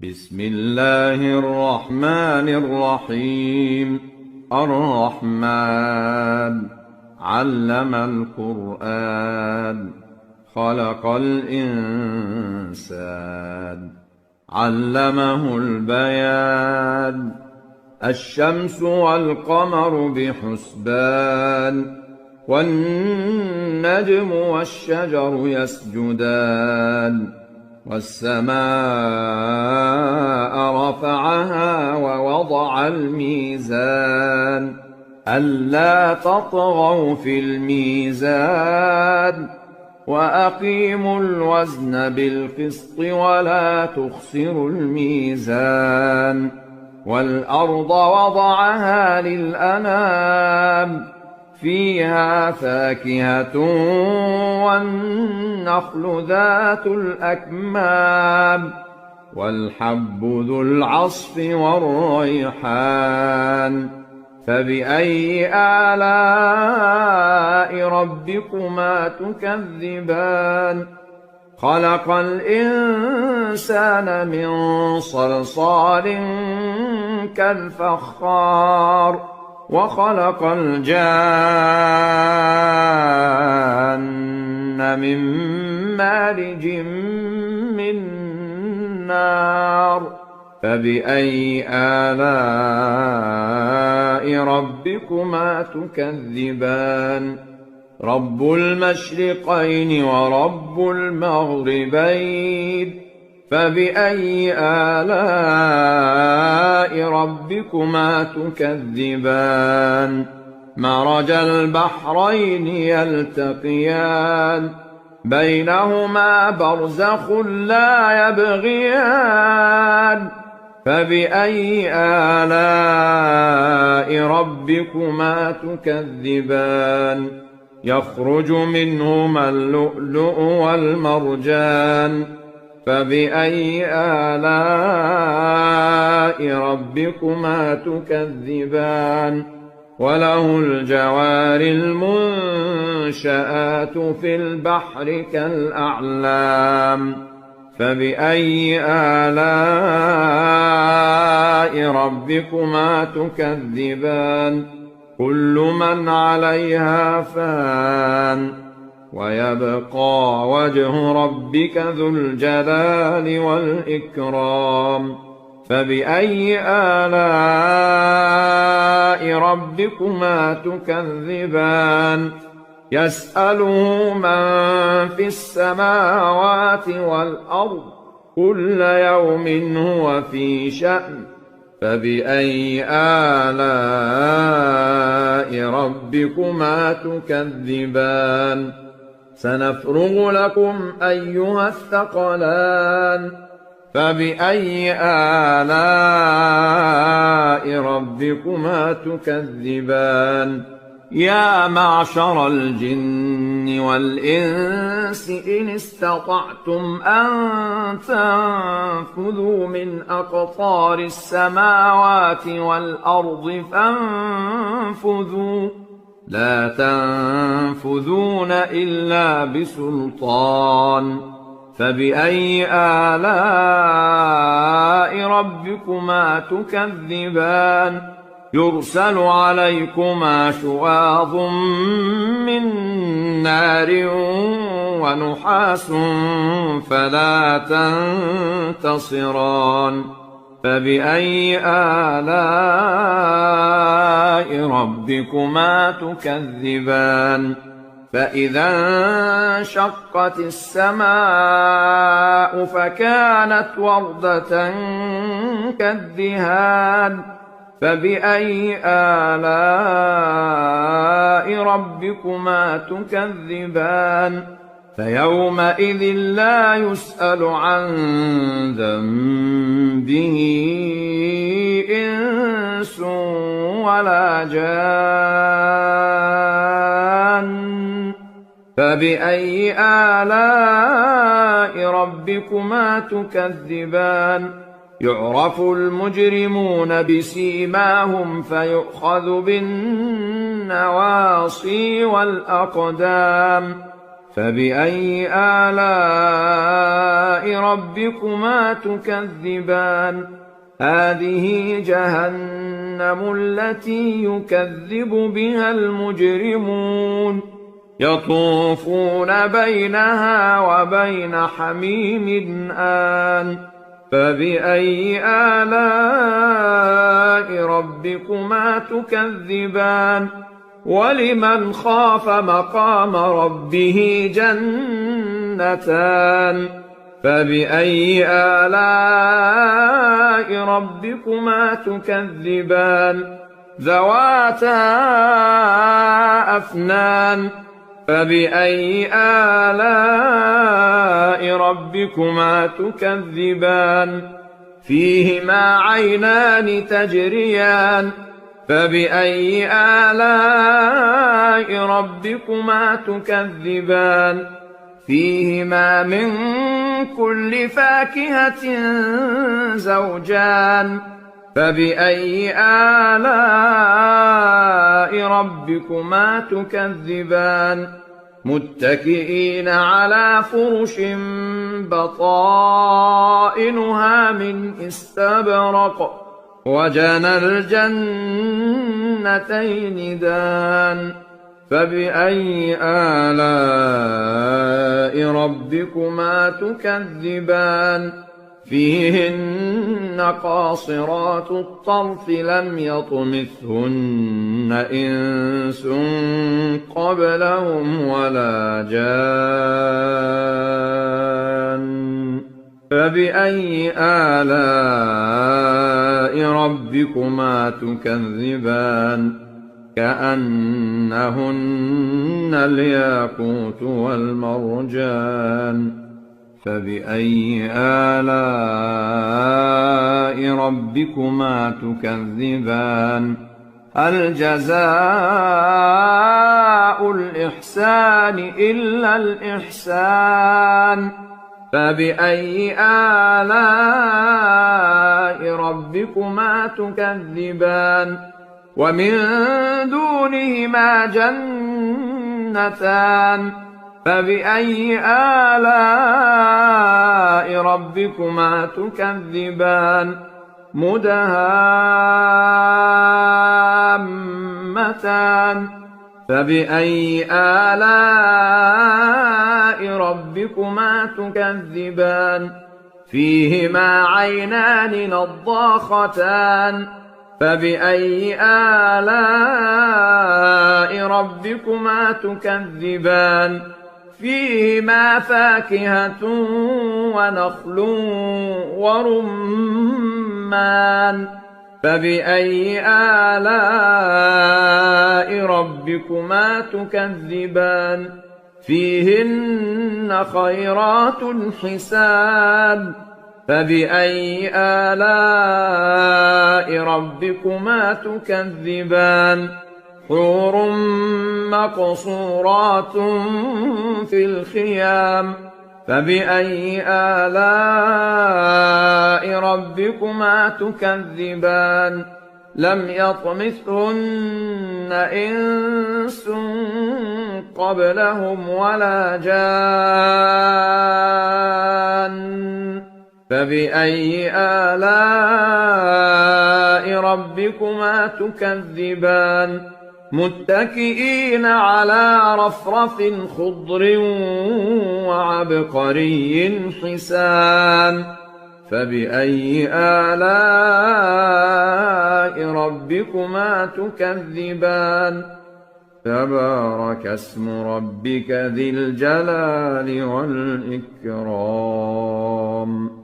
بسم الله الرحمن الرحيم. الرحمن علم القرآن، خلق الإنسان، علمه البيان. الشمس والقمر بحسبان، والنجم والشجر يسجدان. والسماء رفعها ووضع الميزان، ألا تطغوا في الميزان، وأقيموا الوزن بالقسط ولا تخسروا الميزان. والأرض وضعها للأنام، فيها فاكهة والنخل ذات الأكمام، والحب ذو العصف والريحان. فبأي آلاء ربكما تكذبان؟ خلق الإنسان من صلصال كالفخار، وخلق الجان من مارج من نار. فبأي آلاء ربكما تكذبان؟ رب المشرقين ورب المغربين، فبأي آلاء ربكما تكذبان؟ مرج البحرين يلتقيان، بينهما برزخ لا يبغيان. فبأي آلاء ربكما تكذبان؟ يخرج منهما اللؤلؤ والمرجان. فبأي آلاء ربكما تكذبان؟ وله الجوار المنشآت في البحر كالأعلام. فبأي آلاء ربكما تكذبان؟ كل من عليها فان، ويبقى وجه ربك ذو الجلال والإكرام. فبأي آلاء ربكما تكذبان؟ يسأله من في السماوات والأرض، كل يوم هو في شأن. فبأي آلاء ربكما تكذبان؟ سنفرغ لكم أيها الثقلان. فبأي آلاء ربكما تكذبان؟ يا معشر الجن والإنس إن استطعتم أن تنفذوا من أقطار السماوات والأرض فانفذوا، لا تنفذون إلا بسلطان. فبأي آلاء ربكما تكذبان؟ يرسل عليكما شواظ من نار ونحاس فلا تنتصران. فبأي آلاء ربكما تكذبان؟ فإذا انشقت السماء فكانت وردة كالدهان. فبأي آلاء ربكما تكذبان؟ فيومئذ لا يسأل عن ذنبه إنس ولا جان. فبأي آلاء ربكما تكذبان؟ يعرف المجرمون بسيماهم فيؤخذ بالنواصي والأقدام. فبأي آلاء ربكما تكذبان هذه جهنم التي يكذب بها المجرمون يطوفون بينها وبين حميم آن فبأي آلاء ربكما تكذبان ولمن خاف مقام ربه جنتان فبأي آلاء ربكما تكذبان ذواتا أفنان فبأي آلاء ربكما تكذبان فيهما عينان تجريان فبأي آلاء ربكما تكذبان فيهما من كل فاكهة زوجان فبأي آلاء ربكما تكذبان متكئين على فرش بطائنها من استبرق وجنى الجنتين دان فبأي آلاء ربكما تكذبان فيهن قاصرات الطرف لم يطمثهن إنس قبلهم ولا جان فبأي آلاء ربكما تكذبان كأنهن الياقوت والمرجان فبأي آلاء ربكما تكذبان هل جزاء الإحسان إلا الإحسان فبأي آلاء ربكما تكذبان ومن دونهما جنتان فبأي آلاء ربكما تكذبان مدهامتان فبأي آلاء ربكما تكذبان فيهما عينان نضاختان فبأي آلاء ربكما تكذبان فيهما فاكهة ونخل ورمان فبأي آلاء ربكما تكذبان فيهن خيرات حسان فبأي آلاء ربكما تكذبان حور مقصورات في الخيام فبأي آلاء ربكما تكذبان لم يطمثهن إنس قبلهم ولا جان فبأي آلاء ربكما تكذبان متكئين على رفرف خضر وعبقري حسان فبأي آلاء ربكما تكذبان تبارك اسم ربك ذي الجلال والإكرام